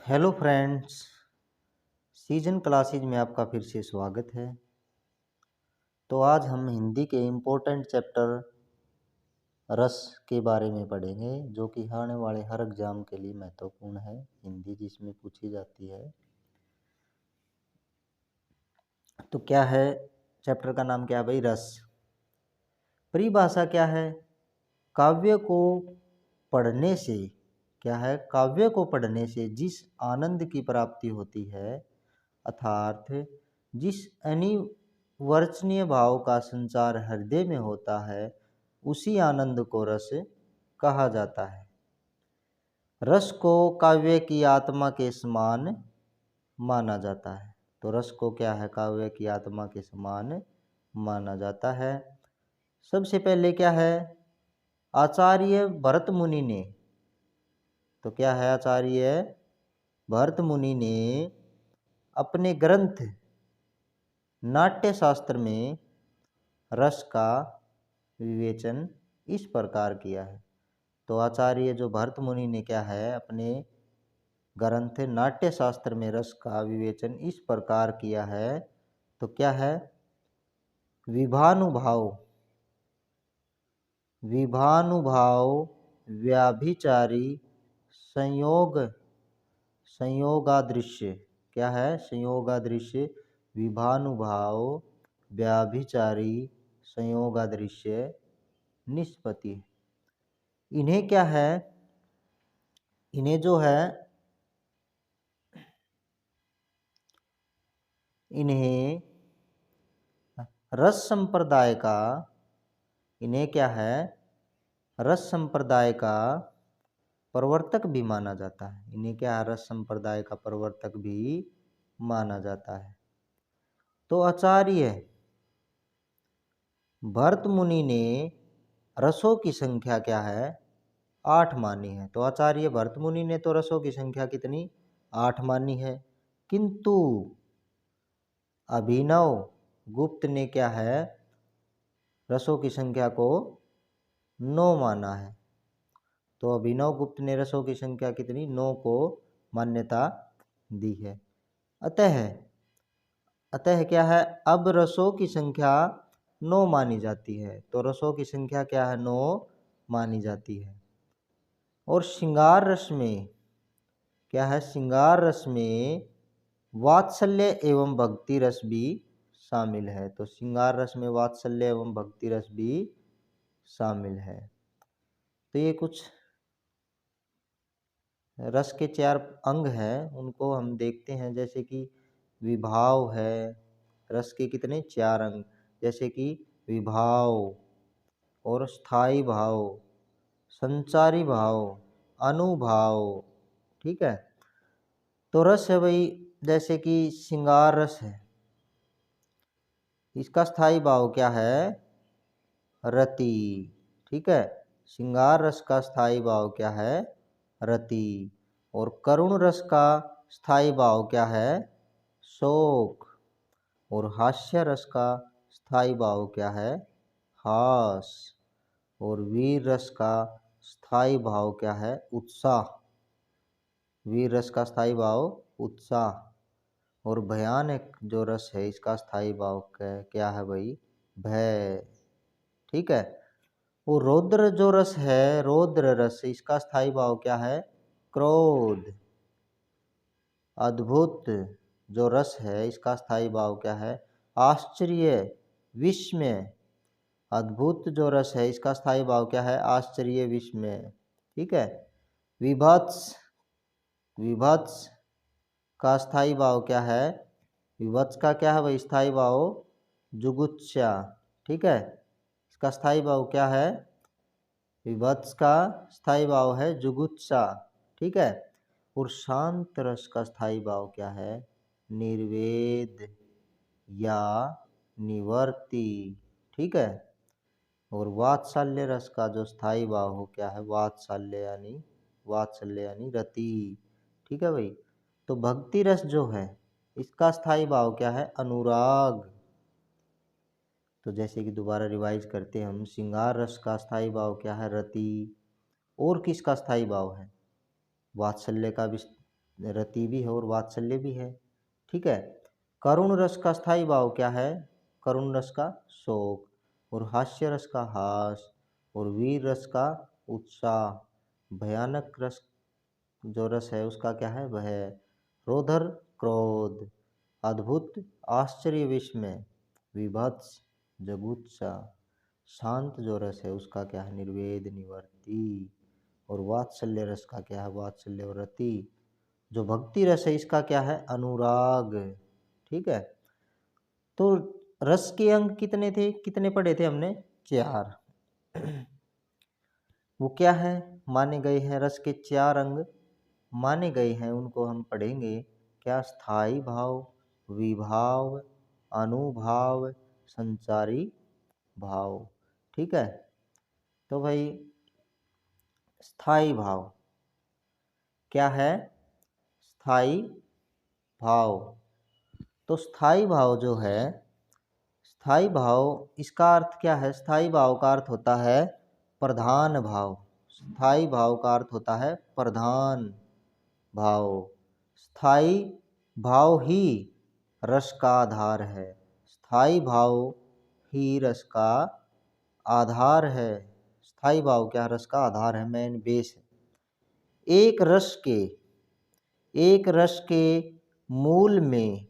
Hello friends, season classes में आपका फिर से स्वागत है। तो आज हम हिंदी के इम्पोर्टेंट चैप्टर रस के बारे में पढ़ेंगे, जो कि आने वाले हर एग्जाम के लिए महत्वपूर्ण है। हिंदी जिसमें पूछी जाती है। तो क्या है चैप्टर का नाम? क्या है भाई? रस। परिभाषा क्या है? काव्य को पढ़ने से क्या है? काव्य को पढ़ने से जिस आनंद की प्राप्ति होती है, अर्थात जिस अनिवर्चनीय भाव का संचार हृदय में होता है, उसी आनंद को रस कहा जाता है। रस को काव्य की आत्मा के समान माना जाता है। तो रस को क्या है? काव्य की आत्मा के समान माना जाता है। सबसे पहले क्या है? आचार्य भरत मुनि ने, तो क्या है? आचार्य भरत मुनि ने अपने ग्रंथ नाट्य शास्त्र में रस का विवेचन इस प्रकार किया है। तो आचार्य जो भरत मुनि ने क्या है? अपने ग्रंथ नाट्य शास्त्र में रस का विवेचन इस प्रकार किया है। तो क्या है? विभानुभाव, विभानुभाव, व्याभिचारी, संयोग, संयोगादृश्य। क्या है? संयोगादृश्य, विभानुभाव, व्याभिचारी, संयोगादृश्य, निष्पत्ति। इन्हें क्या है? इन्हें जो है, इन्हें रस संप्रदाय का, इन्हें क्या है? रस संप्रदाय का प्रवर्तक भी माना जाता है। इन्हें क्या है? रस संप्रदाय का प्रवर्तक भी माना जाता है। तो आचार्य भरत मुनि ने रसों की संख्या क्या है? 8 मानी है। तो आचार्य भरत मुनि ने तो रसों की संख्या कितनी? 8 मानी है। किंतु अभिनव गुप्त ने क्या है? रसों की संख्या को 9 माना है। तो अभिनव गुप्त ने रसों की संख्या कितनी? 9 को मान्यता दी है। अतः क्या है? अब रसों की संख्या 9 मानी जाती है। तो रसों की संख्या क्या है? 9 मानी जाती है। और श्रृंगार रस में क्या है? श्रृंगार रस में वात्सल्य एवं भक्ति रस भी शामिल है। तो श्रृंगार रस में वात्सल्य एवं भक्ति रस भी शामिल है। तो ये कुछ रस के 4 अंग हैं, उनको हम देखते हैं। जैसे कि विभाव है, रस के कितने? 4 अंग, जैसे कि विभाव और स्थायी भाव, संचारी भाव, अनुभाव। ठीक है। तो रस है भाई, जैसे कि श्रृंगार रस है, इसका स्थायी भाव क्या है? रति। ठीक है। श्रृंगार रस का स्थायी भाव क्या है? रति। और करुण रस का स्थायी भाव क्या है? शोक। और हास्य रस का स्थायी भाव क्या है? हास। और वीर रस का स्थायी भाव क्या है? उत्साह। वीर रस का स्थायी भाव उत्साह। और भयानक जो रस है, इसका स्थायी भाव क्या है भाई? भय। ठीक है। वो रौद्र जो रस है, रौद्र रस, इसका स्थायी भाव क्या है? क्रोध। अद्भुत जो रस है, इसका स्थायी भाव क्या है? आश्चर्य, विस्मय। अद्भुत जो रस है, इसका स्थायी भाव क्या है? आश्चर्य, विस्मय। ठीक है। विभत्स, विभत्स का स्थायी भाव क्या है? विभत्स का क्या है भाई स्थायी भाव? जुगुप्सा। ठीक है। इसका स्थायी भाव क्या है? विभत्स का स्थायी भाव है जुगुप्सा। ठीक है। और शांत रस का स्थायी भाव क्या है? निर्वेद या निवर्ति। ठीक है। और वात्सल्य रस का जो स्थायी भाव हो क्या है? वात्सल्य यानी रति। ठीक है भाई। तो भक्ति रस जो है, इसका स्थायी भाव क्या है? अनुराग। तो जैसे कि दोबारा रिवाइज करते हैं हम, श्रृंगार रस का स्थायी भाव क्या है? रति। और किसका स्थायी भाव है? वात्सल्य का भी रति भी है और वात्सल्य भी है। ठीक है। करुण रस का स्थायी भाव क्या है? करुण रस का शोक, और हास्य रस का हास, और वीर रस का उत्साह। भयानक रस जो रस है उसका क्या है? भय। रोदर क्रोध, अद्भुत आश्चर्य विस्मय, विभत्स जगुत्सा। शांत जो रस है उसका क्या है? निर्वेद निवर्ती। और वात्सल्य रस का क्या है? वात्सल्य और रति। जो भक्ति रस है इसका क्या है? अनुराग। ठीक है। तो रस के अंग कितने थे? कितने पढ़े थे हमने? 4। वो क्या है माने गए हैं? रस के 4 अंग माने गए हैं, उनको हम पढ़ेंगे। क्या? स्थायी भाव, विभाव, अनुभाव, संचारी भाव। ठीक है। तो भाई स्थायी भाव क्या है? स्थायी भाव। तो स्थायी भाव जो है, स्थायी भाव इसका अर्थ क्या है? स्थायी भाव का अर्थ होता है प्रधान भाव। स्थायी भाव का अर्थ होता है प्रधान भाव। स्थायी भाव ही रस का आधार है। स्थायी भाव ही रस का आधार है। स्थायी भाव क्या? रस का आधार है, मेन बेस है। एक रस के मूल में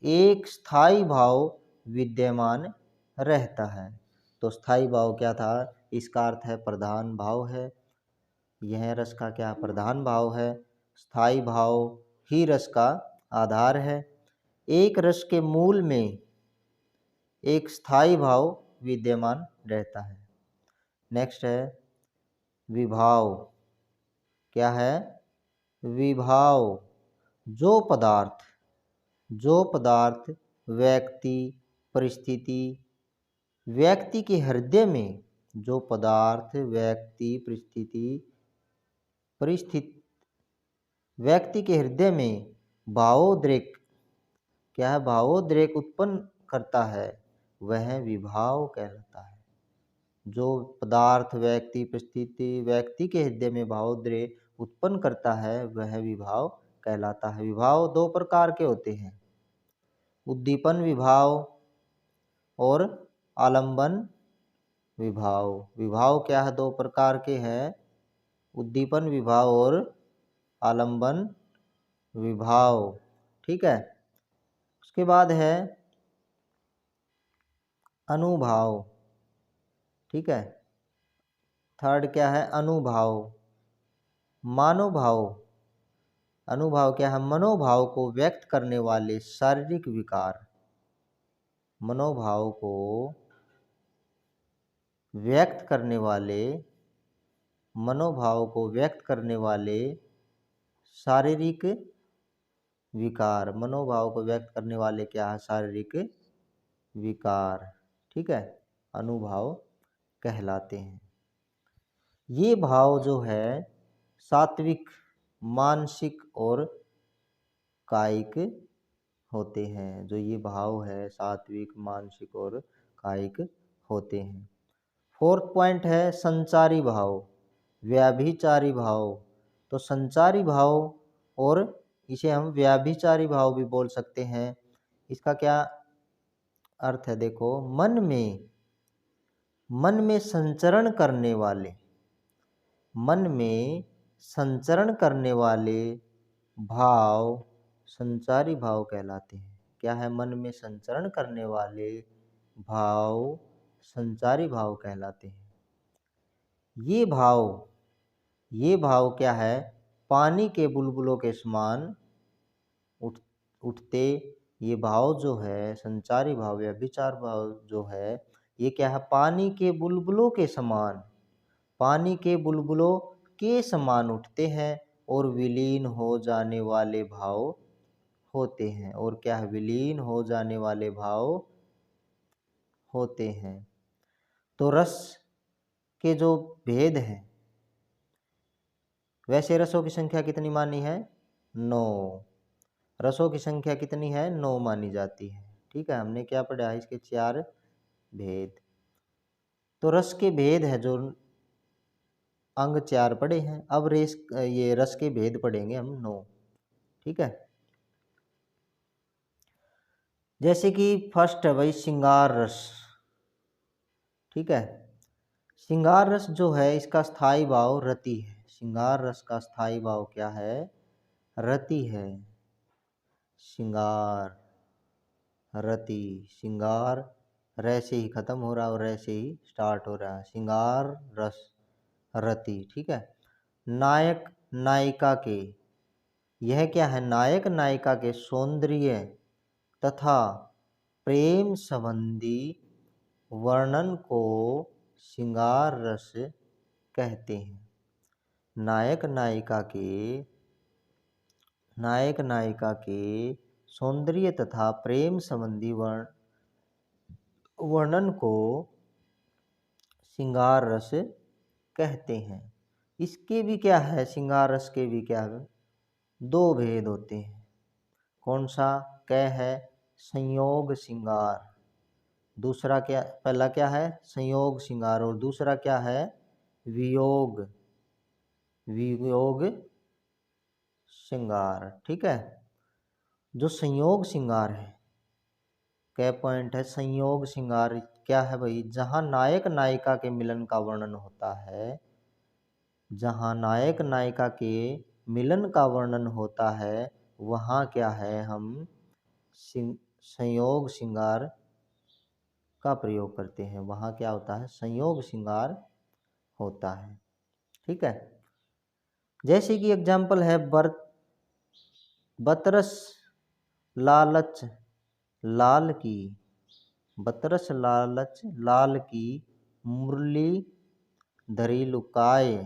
एक स्थायी भाव विद्यमान रहता है। तो स्थायी भाव क्या था? इसका अर्थ है प्रधान भाव है। यह रस का क्या? प्रधान भाव है। स्थायी भाव ही रस का आधार है। एक रस के मूल में एक स्थायी भाव विद्यमान रहता है। नेक्स्ट है विभाव। क्या है? विभाव जो पदार्थ व्यक्ति परिस्थिति व्यक्ति के हृदय में, जो पदार्थ व्यक्ति परिस्थिति व्यक्ति के हृदय में भावोद्रेक क्या है? भावोद्रेक उत्पन्न करता है, वह विभाव कहलाता है। जो पदार्थ व्यक्ति परिस्थिति व्यक्ति के हृदय में भावोद्रेक उत्पन्न करता है, वह विभाव कहलाता है। विभाव 2 प्रकार के होते हैं, उद्दीपन विभाव और आलंबन विभाव। विभाव क्या है? 2 प्रकार के हैं, उद्दीपन विभाव और आलंबन विभाव। ठीक है। उसके बाद है अनुभाव। ठीक है। थर्ड क्या है? अनुभाव। मानोभाव। अनुभाव क्या है? मनोभाव को व्यक्त करने वाले शारीरिक विकार। मनोभाव को व्यक्त करने वाले मनोभाव को व्यक्त करने वाले शारीरिक विकार। मनोभाव को व्यक्त करने वाले क्या है? शारीरिक विकार। ठीक है। अनुभाव कहलाते हैं। ये भाव जो है सात्विक, मानसिक और कायिक होते हैं। जो ये भाव है सात्विक, मानसिक और कायिक होते हैं। 4th पॉइंट है संचारी भाव, व्याभिचारी भाव। तो संचारी भाव, और इसे हम व्याभिचारी भाव भी बोल सकते हैं। इसका क्या अर्थ है? देखो, मन में संचरण करने वाले भाव संचारी भाव कहलाते हैं। क्या है? मन में संचरण करने वाले भाव संचारी भाव कहलाते हैं। ये भाव क्या है? पानी के बुलबुलों के समान उठते। ये भाव जो है संचारी भाव या विचार भाव जो है, ये क्या है? पानी के बुलबुलों के समान उठते हैं और विलीन हो जाने वाले भाव होते हैं। और क्या है? विलीन हो जाने वाले भाव होते हैं। तो रस के जो भेद हैं, वैसे रसों की संख्या कितनी मानी है? 9। रसों की संख्या कितनी है? 9 मानी जाती है। ठीक है। हमने क्या पढ़ा है? इसके 4 भेद। तो रस के भेद है जो अंग 4 पढ़े हैं। अब ये रस के भेद पढ़ेंगे हम 9। ठीक है। जैसे कि फर्स्ट है भाई श्रृंगार रस, ठीक है। श्रृंगार रस जो है इसका स्थायी भाव रति है। श्रृंगार रस का स्थायी भाव क्या है? रति है। श्रृंगार रति, श्रृंगार रे से ही खत्म हो रहा है और रे से ही स्टार्ट हो रहा है। श्रृंगार रस रति, ठीक है। नायक नायिका के, यह क्या है? नायक नायिका के सौंदर्य तथा प्रेम संबंधी वर्णन को श्रृंगार रस कहते हैं। नायक नायिका के सौंदर्य तथा प्रेम संबंधी वर्णन को श्रृंगार रस कहते हैं। इसके भी क्या है? श्रृंगार रस के भी क्या है? दो भेद होते हैं। कौन सा? क्या है? संयोग श्रृंगार। दूसरा क्या? पहला क्या है? संयोग श्रृंगार और दूसरा क्या है? वियोग श्रृंगार, ठीक है। जो संयोग श्रृंगार है, क्या पॉइंट है? संयोग श्रृंगार क्या है भाई? जहां नायक नायिका के मिलन का वर्णन होता है, जहां नायक नायिका के मिलन का वर्णन होता है, वहां क्या है? हम संयोग श्रृंगार का प्रयोग करते हैं। वहां क्या होता है? संयोग श्रृंगार होता है, ठीक है। जैसे कि एग्जाम्पल है बतरस लालच लाल की, बतरस लालच लाल की मुरली धरी लुकाए।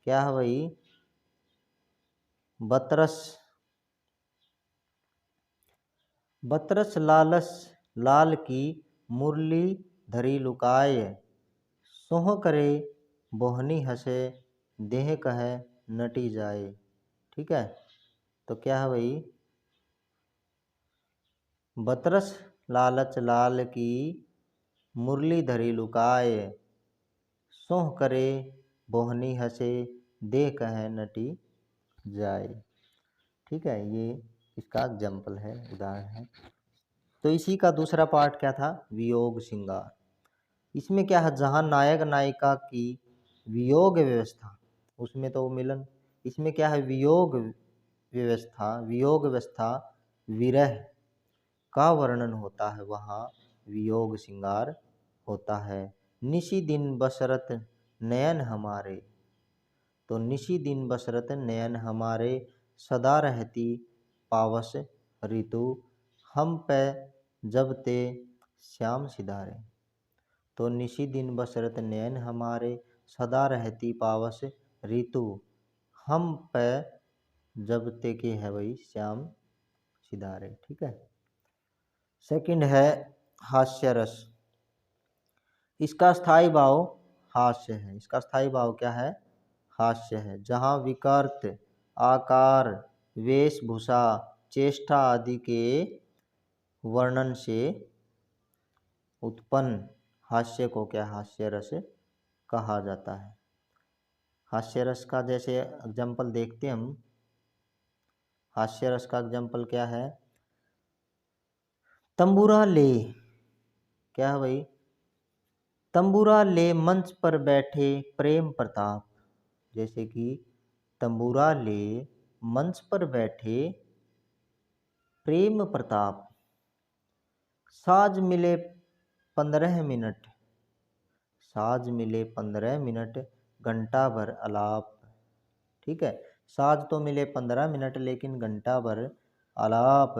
क्या है भाई? बतरस लालच लाल की मुरली धरी लुकाए, सोह करे बोहनी हंसे देह कहे नटी जाए, ठीक है। तो क्या है भाई? बतरस लालच लाल की मुरली धरी लुकाए, सोह करे बोहनी हंसे देह कहे नटी जाए, ठीक है। ये इसका एग्जाम्पल है, उदाहरण है। तो इसी का दूसरा पार्ट क्या था? वियोग श्रृंगार। इसमें क्या है? जहाँ नायक नायिका की वियोग व्यवस्था, उसमें तो मिलन। इसमें क्या है? वियोग व्यवस्था विरह का वर्णन होता है, वहाँ वियोग श्रृंगार होता है। निशी दिन बसरत नयन हमारे, तो निशी दिन बसरत नयन हमारे, सदा रहती पावस ऋतु हम पे जब ते श्याम सिधारे। तो निशी दिन बसरत नयन हमारे, सदा रहती पावस ऋतु हम पे जब ते के है भाई श्याम सिधारे, ठीक है। सेकंड है हास्य रस। इसका स्थायी भाव हास्य है। इसका स्थायी भाव क्या है? हास्य है। जहाँ विकृत आकार वेशभूषा चेष्टा आदि के वर्णन से उत्पन्न हास्य को क्या? हास्य रस कहा जाता है। हास्य रस का जैसे एग्जाम्पल देखते हैं हम। हास्य रस का एग्जाम्पल क्या है? तंबूरा ले, क्या है भाई? तंबूरा ले मंच पर बैठे प्रेम प्रताप। जैसे कि तंबूरा ले मंच पर बैठे प्रेम प्रताप, साज मिले 15 मिनट, साज मिले 15 मिनट घंटा भर आलाप, ठीक है। साज तो मिले 15 मिनट लेकिन घंटा भर आलाप,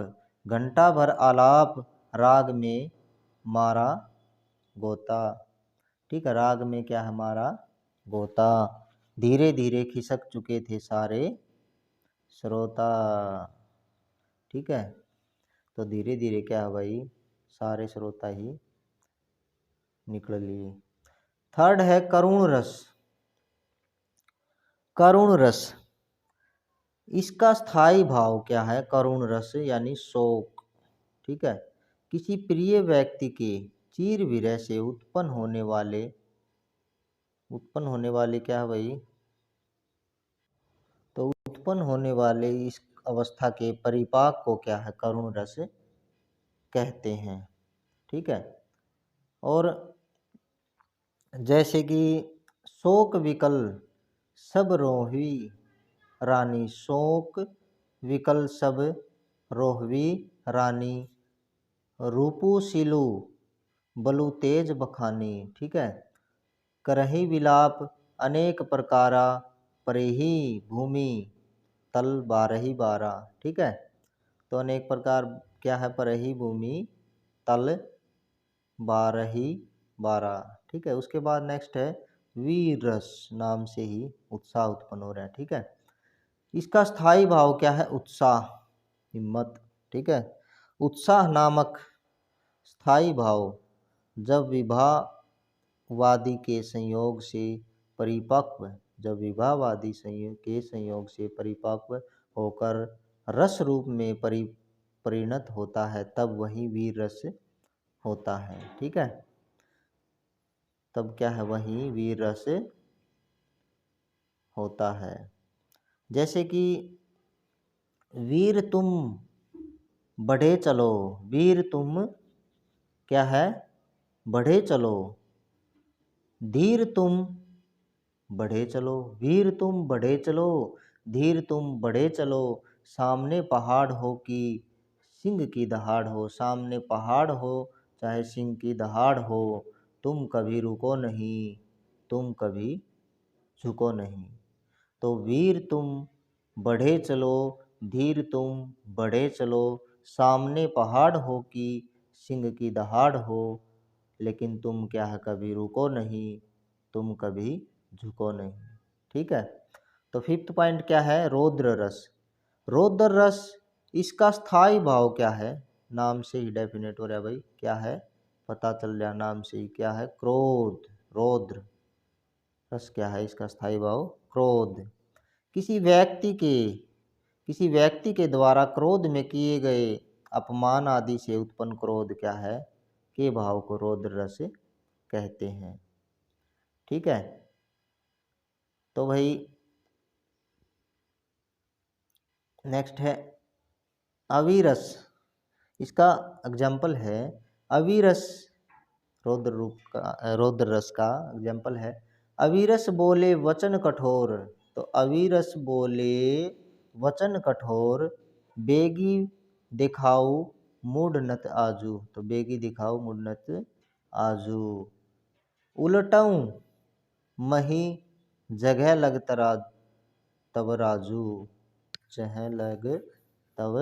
घंटा भर आलाप राग में मारा गोता, ठीक है। राग में क्या है? हमारा गोता। धीरे धीरे खिसक चुके थे सारे श्रोता, ठीक है। तो धीरे धीरे क्या है भाई? सारे श्रोता ही निकल लिए। थर्ड है करुण रस। करुण रस, इसका स्थायी भाव क्या है? करुण रस यानी शोक, ठीक है। किसी प्रिय व्यक्ति के चीर विरह से उत्पन्न होने वाले क्या है भाई? तो उत्पन्न होने वाले इस अवस्था के परिपाक को क्या है, करुण रस कहते हैं। ठीक है। और जैसे कि शोक विकल सब रोहवी रानी, शोक विकल सब रोहवी रानी, रूपू सिलू बलु तेज बखानी। ठीक है। करही विलाप अनेक प्रकारा, परेही भूमि तल बारही बारा। ठीक है। तो अनेक प्रकार क्या है, परही भूमि तल बारही बारा। ठीक है। उसके बाद नेक्स्ट है वीर रस, नाम से ही उत्साह उत्पन्न हो रहा है। ठीक है। इसका स्थायी भाव क्या है, उत्साह, हिम्मत। ठीक है। उत्साह नामक स्थायी भाव जब विवाहवादी के संयोग से परिपक्व, जब विवाहवादी के संयोग से परिपक्व होकर रस रूप में परिणत होता है, तब वही वीर रस होता है। ठीक है। तब क्या है, वही वीर रस होता है। जैसे कि वीर तुम बढ़े चलो, वीर तुम क्या है, बढ़े चलो, धीर तुम बढ़े चलो, वीर तुम बढ़े चलो, धीर तुम बढ़े चलो, सामने पहाड़ हो कि सिंह की दहाड़ हो, सामने पहाड़ हो चाहे सिंह की दहाड़ हो, तुम कभी रुको नहीं, तुम कभी झुको नहीं। तो वीर तुम बढ़े चलो, धीर तुम बढ़े चलो, सामने पहाड़ हो कि सिंह की दहाड़ हो, लेकिन तुम क्या है, कभी रुको नहीं, तुम कभी झुको नहीं। ठीक है। तो फिफ्थ पॉइंट क्या है, रौद्र रस। रौद्र रस, इसका स्थायी भाव क्या है, नाम से ही डेफिनेट हो रहा है भाई, क्या है, पता चल रहा नाम से ही, क्या है, क्रोध। रौद्र रस क्या है, इसका स्थायी भाव क्रोध। किसी व्यक्ति के द्वारा क्रोध में किए गए अपमान आदि से उत्पन्न क्रोध क्या है, के भाव को रौद्र रस कहते हैं। ठीक है। तो भाई नेक्स्ट है अविरस। इसका एग्जाम्पल है अविरस, रौद्र रूप का, रौद्र रस का एग्जाम्पल है अविरस बोले वचन कठोर। तो अविरस बोले वचन कठोर, बेगी दिखाऊ मूड नत आजू। तो बेगी दिखाऊ मूड नत आजू, उलटऊ मही जगह लग तब राजू, जह लग तब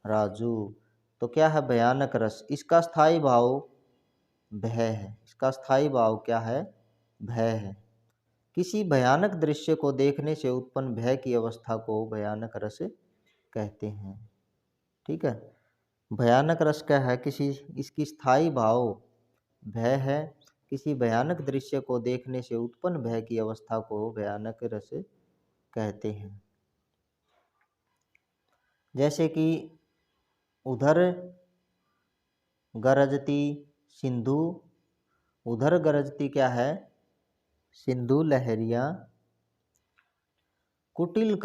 राजू। तो क्या है, भयानक रस। इसका स्थायी भाव भय है। इसका स्थायी भाव क्या है, भय है। किसी भयानक दृश्य को देखने से उत्पन्न भय की अवस्था को भयानक रस कहते हैं। ठीक है। भयानक रस क्या है, इसकी स्थायी भाव भय है। किसी भयानक दृश्य को देखने से उत्पन्न भय की अवस्था को भयानक रस कहते हैं। जैसे कि उधर गरजती सिंधु, उधर गरजती क्या है, सिंधु लहरियां, कुटिल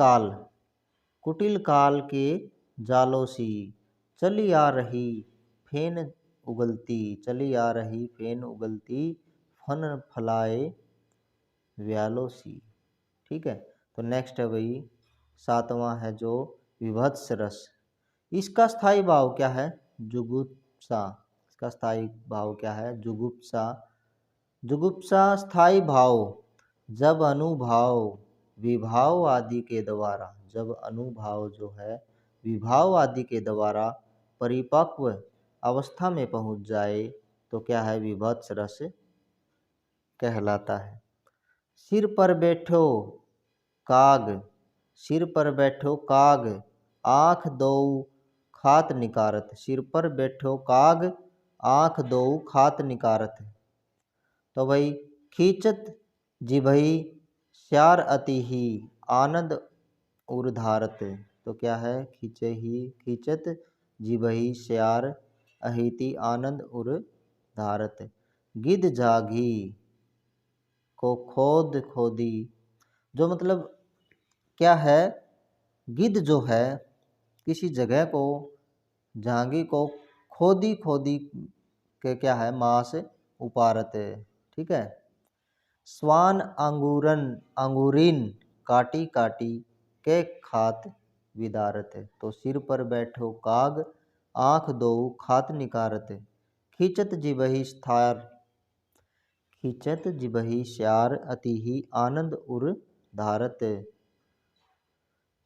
काल के जालों सी, चली आ रही फेन उगलती, चली आ रही फेन उगलती, फन फलाए व्यालों सी। ठीक है। तो नेक्स्ट है भाई सातवां है जो विभत्स रस। इसका स्थायी भाव क्या है, जुगुप्सा। इसका स्थायी भाव क्या है, जुगुप्सा। जुगुप्सा स्थायी भाव जब अनुभाव विभाव आदि के द्वारा, जब अनुभाव जो है विभाव आदि के द्वारा परिपक्व अवस्था में पहुंच जाए, तो क्या है, विभत्स रस कहलाता है। सिर पर बैठो काग, सिर पर बैठो काग, आँख दो खात निकारत। सिर पर बैठो काग, आँख दो खात निकारत। तो भाई खींचत जिभई श्यार अति ही, आनंद उर्धारत। तो क्या है, खींचत जिभई श्यार अहिति, आनंद उर्धारत। गिद्ध जागी को खोद खोदी। जो मतलब क्या है, गिद्ध जो है किसी जगह को, झांगी को खोदी खोदी के क्या है मास उपारत है। ठीक है। स्वान अंगूरन अंगूरीन काटी काटी के खात विदारत है। तो सिर पर बैठो काग आंख दो खात निकारत है। खींचत जिबहि स्थार खींचत जिबहि श्यार अति ही आनंद उर धारत।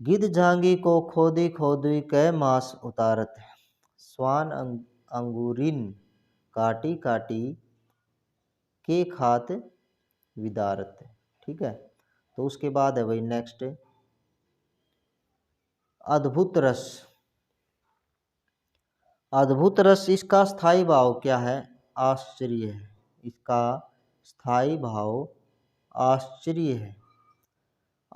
गिद्ध झांगी को खोदी खोदी कै मास उतारत। स्वान अंगूरिन काटी काटी के खात विदारत। ठीक है। तो उसके बाद है भाई नेक्स्ट अद्भुत रस। अद्भुत रस इसका स्थाई भाव क्या है? आश्चर्य है। इसका स्थाई भाव आश्चर्य है।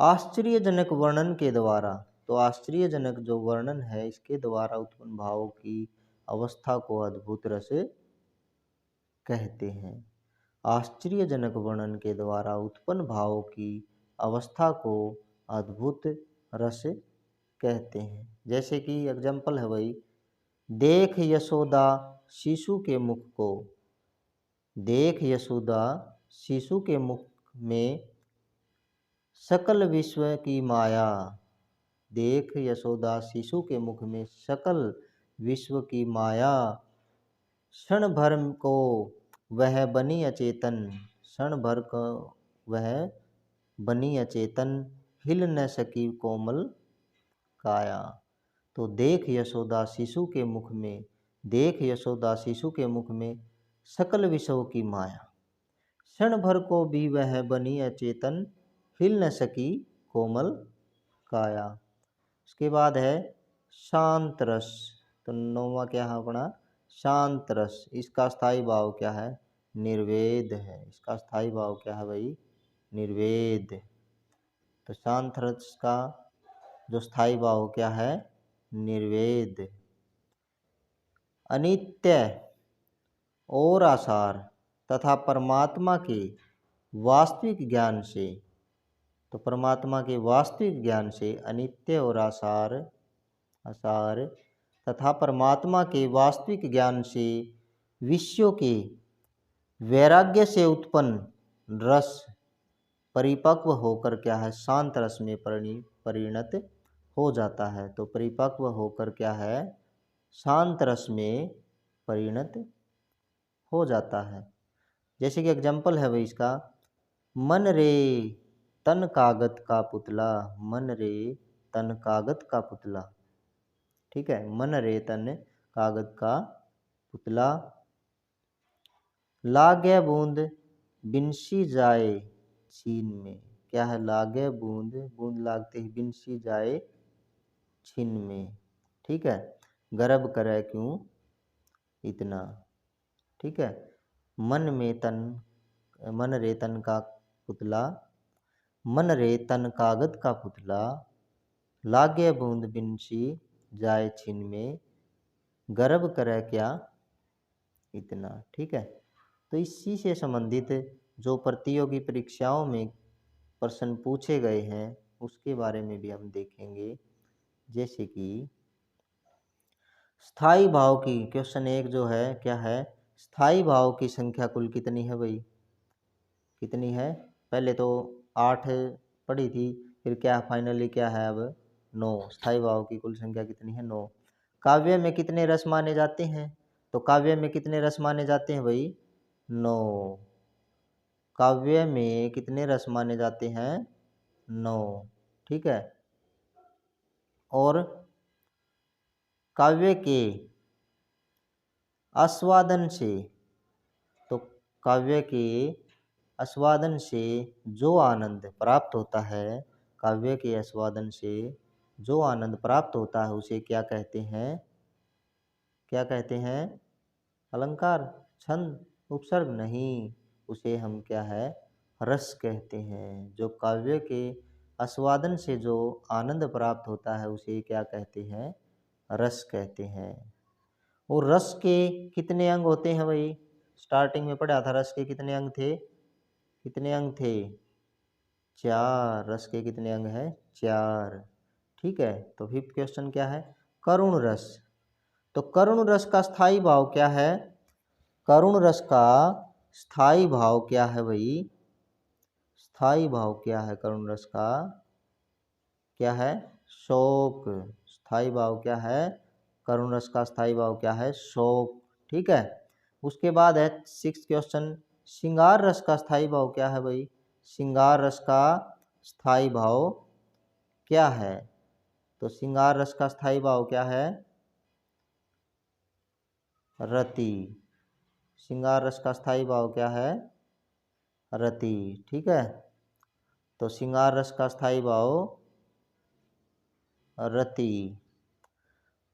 आश्चर्यजनक वर्णन के द्वारा, तो आश्चर्यजनक जो वर्णन है इसके द्वारा उत्पन्न भावों की अवस्था को अद्भुत रस कहते हैं। आश्चर्यजनक वर्णन के द्वारा उत्पन्न भावों की अवस्था को अद्भुत रस कहते हैं। जैसे कि एग्जाम्पल है भाई, देख यशोदा शिशु के मुख को, देख यशोदा शिशु के मुख में सकल विश्व की माया। देख यशोदा शिशु के मुख में सकल विश्व की माया। क्षण भर को वह बनी अचेतन, क्षण भर को वह बनी अचेतन, हिल न सकी कोमल काया। तो देख यशोदा शिशु के मुख में, देख यशोदा शिशु के मुख में सकल विश्व की माया। क्षण भर को भी वह बनी अचेतन, हिल न सकी कोमल काया। उसके बाद है शांत रस। तो नौवां क्या है अपना? शांत रस। इसका स्थाई भाव क्या है? निर्वेद है। इसका स्थाई भाव क्या है भाई? निर्वेद। तो शांत रस का जो स्थाई भाव क्या है? निर्वेद। अनित्य और आसार तथा परमात्मा के वास्तविक ज्ञान से, तो परमात्मा के वास्तविक ज्ञान से अनित्य और आसार तथा परमात्मा के वास्तविक ज्ञान से विषयों के वैराग्य से उत्पन्न रस परिपक्व होकर क्या है? शांत रस में परिणत हो जाता है। तो परिपक्व होकर क्या है? शांत रस में परिणत हो जाता है। जैसे कि एग्जाम्पल है भाई इसका, मन रे तन कागज का पुतला, मन रे तन कागज का पुतला। ठीक है। मन रे तन कागज का पुतला, लागे बूंद बिनसी जाए छीन में। क्या है? लागे बूंद, बूंद लागते ही बिनसी जाए छीन में। ठीक है। गर्भ करे क्यों इतना। ठीक है। मन में तन, मन रे तन का पुतला, मन रे तन कागज का पुतला, लागे बूंद बिनसी जाए छीन में, गर्भ करे क्या इतना। ठीक है। तो इसी से संबंधित जो प्रतियोगी परीक्षाओं में प्रश्न पूछे गए हैं उसके बारे में भी हम देखेंगे। जैसे कि स्थाई भाव की, क्वेश्चन 1 जो है क्या है? स्थाई भाव की संख्या कुल कितनी है भाई? कितनी है? पहले तो 8 पढ़ी थी, फिर क्या फाइनली क्या है अब 9। स्थाई भाव की कुल संख्या कितनी है? 9। काव्य में कितने रस माने जाते हैं? तो काव्य में कितने रस माने जाते हैं भाई? 9। काव्य में कितने रस माने जाते हैं? 9। ठीक है। और काव्य के आस्वादन से, तो काव्य के आस्वादन से जो आनंद प्राप्त होता है, काव्य के आस्वादन से जो आनंद प्राप्त होता है उसे क्या कहते हैं? क्या कहते हैं? अलंकार, छंद, उपसर्ग नहीं, उसे हम क्या है? रस कहते हैं। जो काव्य के आस्वादन से जो आनंद प्राप्त होता है उसे क्या कहते हैं? रस कहते हैं। और रस के कितने अंग होते हैं भाई? स्टार्टिंग में पढ़ा था रस के कितने अंग थे? कितने अंग थे? 4। रस के कितने अंग हैं? 4। ठीक है। तो फिफ्थ क्वेश्चन क्या है? करुण रस। तो करुण रस का स्थायी भाव क्या है? करुण रस का स्थायी भाव क्या है भाई? स्थायी भाव क्या है करुण रस का? क्या है? शोक। स्थायी भाव क्या है? करुण रस का स्थायी भाव क्या है? शोक। ठीक है। उसके बाद है 6th क्वेश्चन, श्रृंगार रस का स्थायी भाव क्या है भाई? श्रृंगार रस का स्थायी भाव क्या है? तो श्रृंगार रस का स्थायी भाव क्या है? रति। श्रृंगार रस का स्थायी भाव क्या है? रति। ठीक है। तो श्रृंगार रस का स्थायी भाव रति।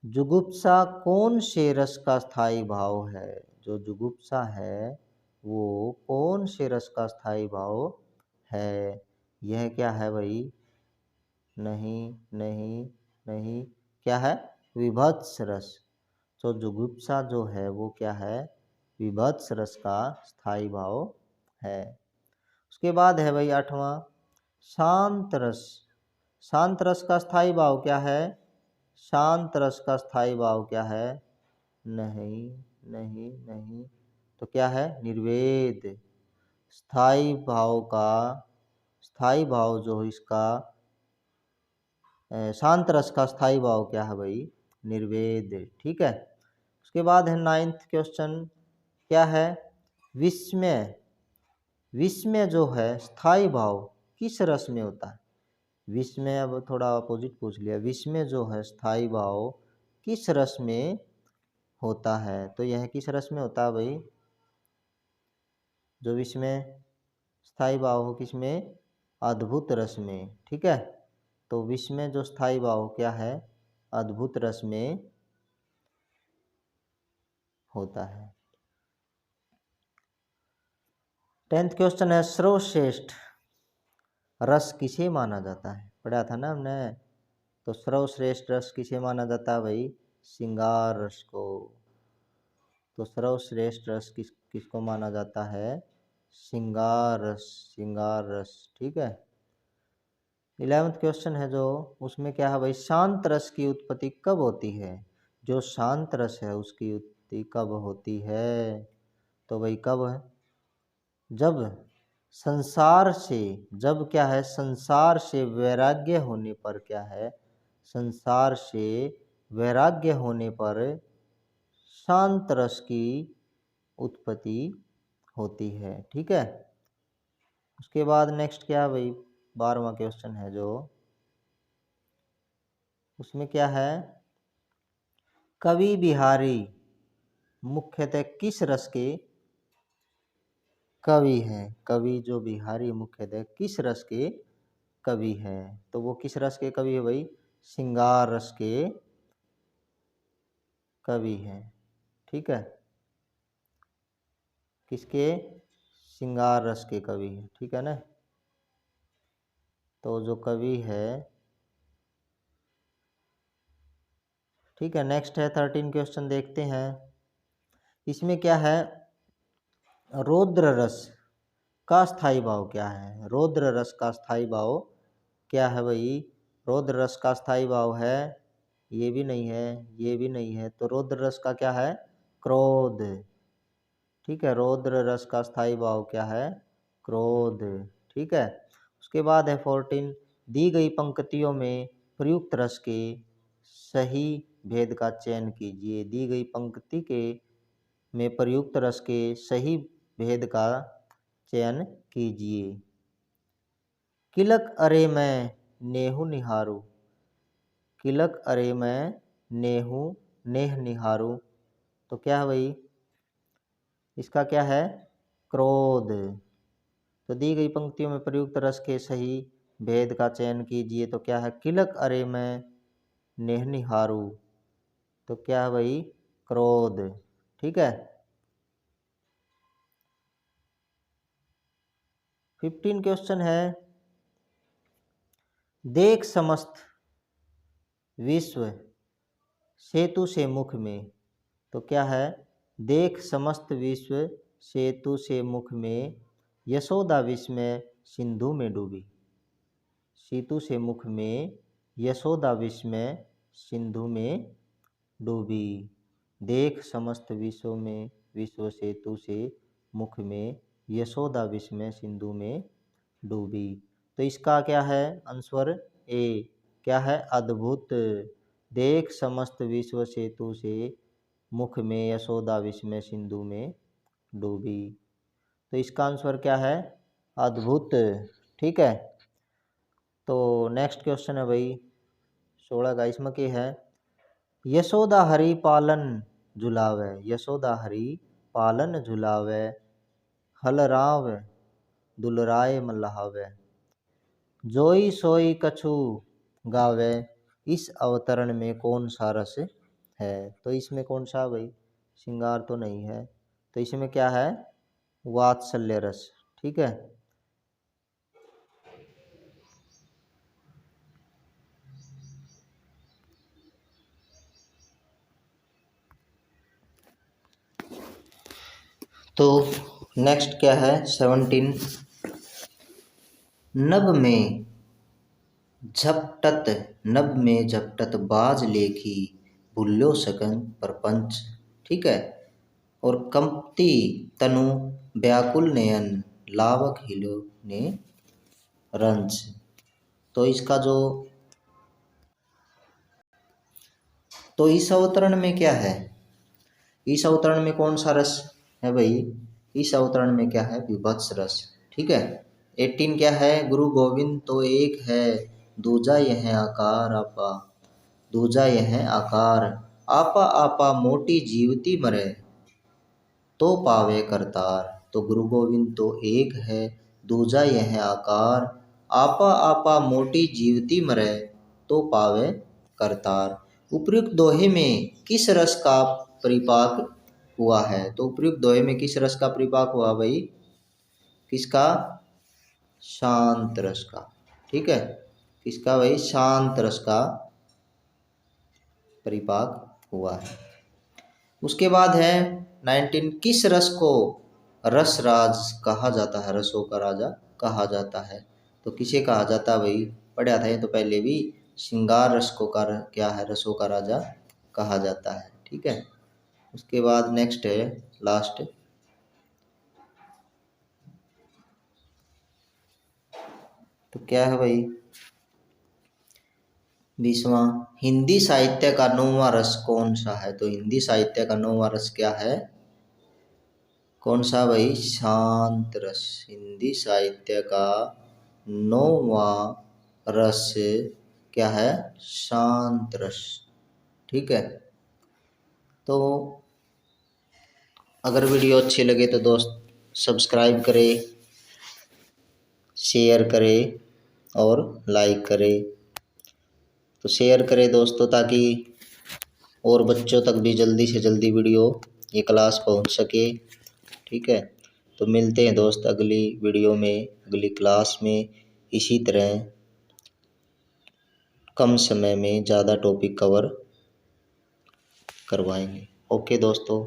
जुगुप्सा कौन से रस का स्थायी भाव है? जो जुगुप्सा है वो कौन से रस का स्थायी भाव है? यह क्या है भाई? नहीं नहीं नहीं, क्या है? विभत्स रस। तो जुगुप्सा जो है वो क्या है? विभत्स रस का स्थायी भाव है। उसके बाद है भाई 8वां, शांत रस। शांत रस का स्थायी भाव क्या है? शांत रस का स्थायी भाव क्या है? नहीं नहीं नहीं, तो क्या है? निर्वेद। स्थायी भाव का स्थायी भाव जो इसका शांत रस का स्थायी भाव क्या है भाई? निर्वेद। ठीक है। उसके बाद है 9th क्वेश्चन, क्या है? विस्मय। विस्मय जो है स्थायी भाव किस रस में होता है? विस्मय, अब थोड़ा अपोजिट पूछ लिया, विस्मय जो है स्थायी भाव किस रस में होता है? तो यह किस रस में होता है भाई? जो विस्मय स्थायी भाव हो किस में? अद्भुत रस में। ठीक है। तो विस्मय जो स्थायी भाव क्या है? अद्भुत रस में होता है। 10th क्वेश्चन है, सर्वश्रेष्ठ रस किसे माना जाता है? पढ़ा था ना हमने। तो सर्वश्रेष्ठ रस किसे माना जाता है भाई? श्रृंगार रस को। तो सर्वश्रेष्ठ रस किसको माना जाता है? श्रृंगार रस। श्रृंगार रस। ठीक है। 11th क्वेश्चन है जो, उसमें क्या है भाई? शांत रस की उत्पत्ति कब होती है? जो शांत रस है उसकी उत्पत्ति कब होती है? तो भाई कब है? जब संसार से, जब क्या है? संसार से वैराग्य होने पर, क्या है? संसार से वैराग्य होने पर शांत रस की उत्पत्ति होती है। ठीक है। उसके बाद नेक्स्ट क्या है भाई? 12वां क्वेश्चन है जो, उसमें क्या है? कवि बिहारी मुख्यतः किस रस के कवि हैं? कवि जो बिहारी मुख्यतः किस रस के कवि हैं? तो वो किस रस के कवि है भाई? श्रृंगार रस के कवि हैं। ठीक है। किसके? श्रृंगार रस के कवि हैं। ठीक है ना। तो जो कवि है, ठीक है। नेक्स्ट है 13 क्वेश्चन, देखते हैं। इसमें क्या है? रौद्र रस का स्थायी भाव क्या है? रौद्र रस का स्थायी भाव क्या है भाई? रौद्र रस का स्थायी भाव है, ये भी नहीं है, ये भी नहीं है, तो रौद्र रस का क्या है? क्रोध। ठीक है। रौद्र रस का स्थायी भाव क्या है? क्रोध। ठीक है। उसके बाद है 14, दी गई पंक्तियों में प्रयुक्त रस के सही भेद का चयन कीजिए। दी गई पंक्ति के में प्रयुक्त रस के सही भेद का चयन कीजिए। किलक अरे मैं नेहु निहारू। किलक अरे मैं नेहु नेह निहारू, तो क्या है भाई? इसका क्या है? क्रोध। तो दी गई पंक्तियों में प्रयुक्त रस के सही भेद का चयन कीजिए, तो क्या है? किलक अरे मैं नेह निहारू, तो क्या है भाई? क्रोध। ठीक है। 15 क्वेश्चन है, देख समस्त विश्व सेतु से मुख में, तो क्या है? देख समस्त विश्व सेतु से मुख में, यशोदा विस्मय सिंधु में डूबी। सेतु से मुख में, यशोदा विस्मय सिंधु में डूबी। देख समस्त विश्व से तू से मुख में, यशोदा विष में सिंधु में डूबी। तो इसका क्या है आंसर ए, क्या है अद्भुत। देख समस्त विश्व से तू से मुख में, यशोदा विष में सिंधु में डूबी। तो इसका आंसर क्या है अद्भुत। ठीक है। तो नेक्स्ट क्वेश्चन है भाई 16 का, इसमें क्या है, यशोदा हरि पालन झुलावे, यशोदा हरि पालन झुलावे, हलराव दुलराय मल्हावे, जोई सोई कछु गावे, इस अवतरण में कौन सा रस है। तो इसमें कौन सा भाई, श्रृंगार तो नहीं है, तो इसमें क्या है वात्सल्य रस। ठीक है। तो नेक्स्ट क्या है 17, नभ में झपटत बाज लेखी, भूल्यो सकन परपंच। ठीक है। और कंपती तनु व्याकुल नयन, लावक हिलो ने रंच। तो इसका जो, तो इस अवतरण में क्या है, इस अवतरण में कौन सा रस है भाई, इस अवतरण में क्या है विभत्स रस। ठीक है। 18 क्या है, गुरु गोविंद तो एक है, दूजा यह आकार आपा, दूजा यह आकार आपा आपा मोटी जीवती मरे, तो पावे करतार। तो गुरु गोविंद तो एक है, दूजा यह आकार आपा आपा मोटी जीवती मरे, तो पावे करतार। उपयुक्त दोहे में किस रस का परिपाक हुआ है। तो उपयुक्त दोहे में किस रस का परिपाक हुआ भाई, किसका, शांत रस का। ठीक है। किसका भाई, शांत रस का परिपाक हुआ है। उसके बाद है 19, किस रस को रसराज कहा जाता है, रसों का राजा कहा जाता है। तो किसे कहा जाता है भाई, पढ़ा था ये तो पहले भी, श्रृंगार रस को क्या है रसों का राजा कहा जाता है। ठीक है। उसके बाद नेक्स्ट है लास्ट, तो क्या है भाई 20वां, हिंदी साहित्य का 9वां रस कौन सा है। तो हिंदी साहित्य का 9वां रस क्या है, कौन सा भाई, शांत रस। हिंदी साहित्य का 9वां रस क्या है, शांत रस। ठीक है। तो अगर वीडियो अच्छी लगे तो दोस्त सब्सक्राइब करें, शेयर करें और लाइक करें। तो शेयर करें दोस्तों, ताकि और बच्चों तक भी जल्दी से जल्दी वीडियो ये क्लास पहुंच सके। ठीक है। तो मिलते हैं दोस्त अगली वीडियो में, अगली क्लास में। इसी तरह कम समय में ज़्यादा टॉपिक कवर करवाएंगे। ओके दोस्तों।